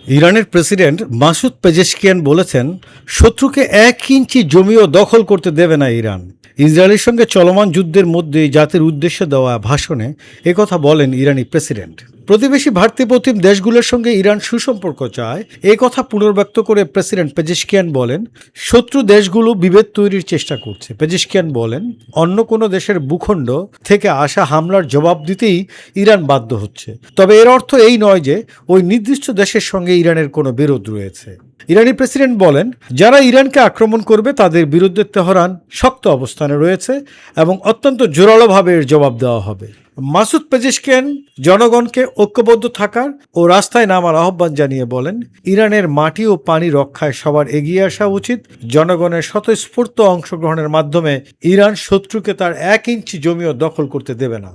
ইরানের president Masoud Pezeshkian বলেছেন, শত্রুকে 1 ইঞ্চি জমিও দখল করতে দেবে না ইরান। ইসরায়েলের সঙ্গে চলমান যুদ্ধের মধ্যেই জাতির উদ্দেশ্যে দেওয়া ভাষণে একথা বলেন ইরানি প্রেসিডেন্ট। প্রতিবেশী ভাতৃপ্রতিম দেশগুলোর সঙ্গে ইরান সুসম্পর্ক চায়, এ কথা পুনর্ব্যক্ত করে প্রেসিডেন্ট পেজেশকিয়ান বলেন, শত্রু দেশগুলো বিভেদ তৈরির চেষ্টা করছে। পেজেশকিয়ান বলেন, অন্য কোনো দেশের ভূখণ্ড থেকে আসা হামলার জবাব দিতেই ইরান বাধ্য হচ্ছে। তবে এর অর্থ এই নয় যে ওই নির্দিষ্ট দেশের সঙ্গে ইরানের কোনো বিরোধ রয়েছে। ইরানি প্রেসিডেন্ট বলেন, যারা ইরানকে আক্রমণ করবে তাদের বিরুদ্ধে তেহরান শক্ত অবস্থানে রয়েছে এবং অত্যন্ত জোরালোভাবে এর জবাব দেওয়া হবে। মাসুদ পেজেশকিয়ান জনগণকে ঐক্যবদ্ধ থাকার ও রাস্তায় নামার আহ্বান জানিয়ে বলেন, ইরানের মাটি ও পানি রক্ষায় সবার এগিয়ে আসা উচিত। জনগণের স্বতঃস্ফূর্ত অংশগ্রহণের মাধ্যমে ইরান শত্রুকে তার 1 ইঞ্চি জমিও দখল করতে দেবে না।